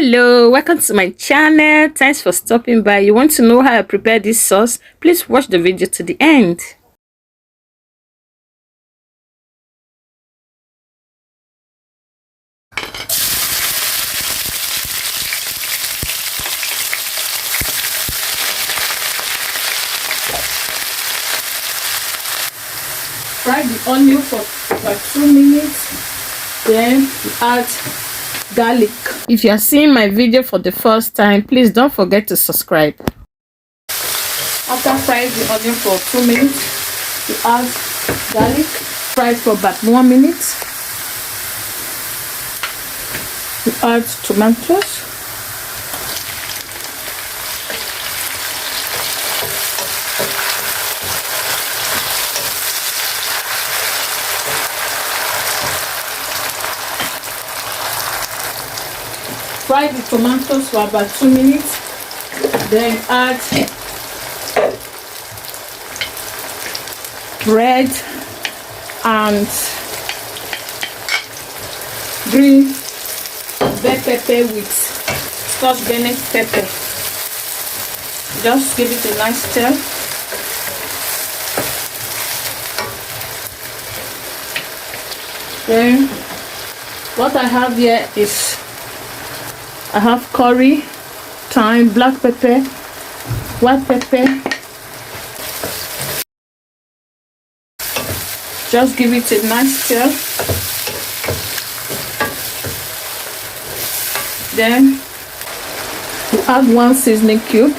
Hello, welcome to my channel. Thanks for stopping by. You want to know how I prepare this sauce? Please watch the video to the end. Fry the onion for about 2 minutes. Then add garlic. If you are seeing my video for the first time, please don't forget to subscribe. After frying the onion for 2 minutes, you add garlic. Fry it for about 1 minute. You add tomatoes. Fry the tomatoes for about 2 minutes. Then add bread and green bell pepper with Scotch bonnet pepper. Just give it a nice stir. Then what I have here is I have curry, thyme, black pepper, white pepper. Just give it a nice stir. Then you add 1 seasoning cube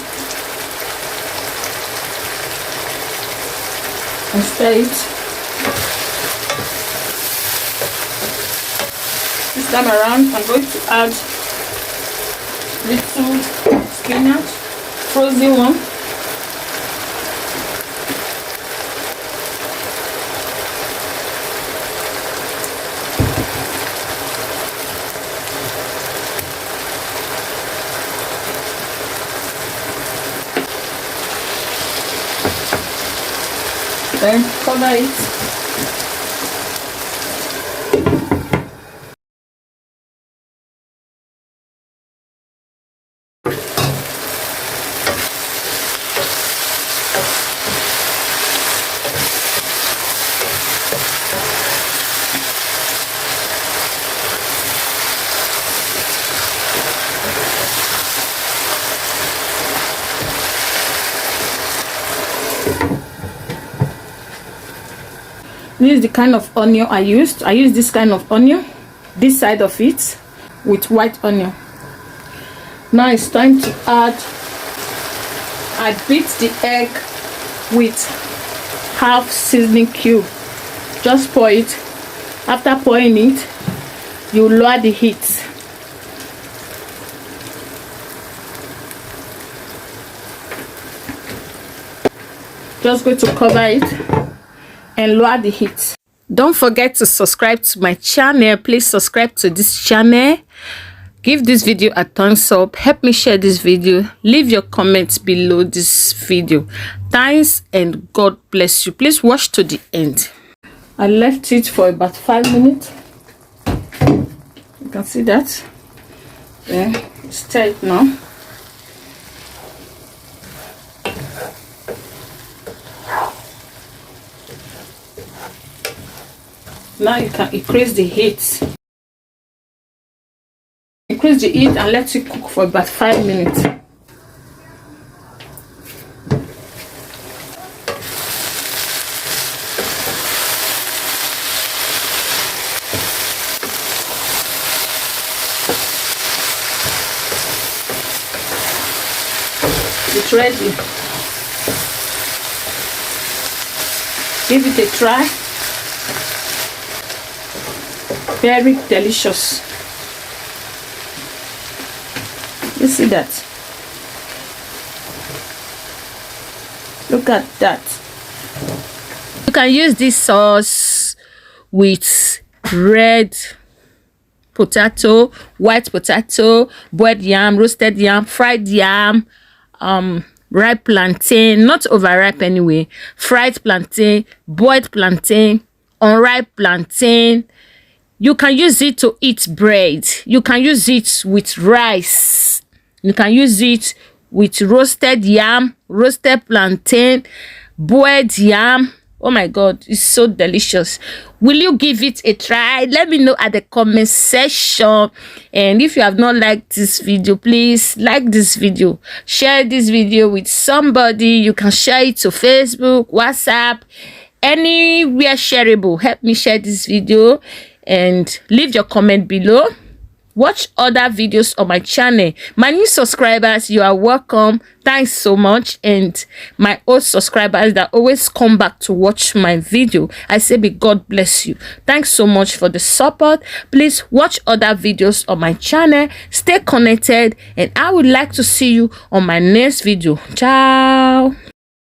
and stir it. This time around, I'm going to add little spinach, frozen one. Then cover it. This is the kind of onion I used. I used this kind of onion, this side of it, with white onion. Now it's time to add. I beat the egg with half seasoning cube. Just pour it. After pouring it, you lower the heat. Just going to cover it and lower the heat. Don't forget to subscribe to my channel. Please subscribe to this channel. Give this video a thumbs up. Help me share this video. Leave your comments below this video. Thanks and God bless you. Please watch to the end. I left it for about 5 minutes. You can see that. Then stir it now. Now you can increase the heat. Increase the heat and let it cook for about 5 minutes. It's ready. Give it a try. Very delicious. You see that? Look at that. You can use this sauce with red potato, white potato, boiled yam, roasted yam, fried yam, ripe plantain, not overripe anyway, fried plantain, boiled plantain, unripe plantain, You can use it to eat bread. You can use it with rice. You can use it with roasted yam, roasted plantain, boiled yam. Oh my God, it's so delicious. Will you give it a try? Let me know at the comment section. And if you have not liked this video, please like this video. Share this video with somebody. You can share it to Facebook, WhatsApp, anywhere shareable. Help me share this video and leave your comment below. Watch other videos on my channel. My new subscribers, you are welcome. Thanks so much. And my old subscribers that always come back to watch my video, I say may God bless you. Thanks so much for the support. Please watch other videos on my channel. Stay connected, and I would like to see you on my next video. Ciao.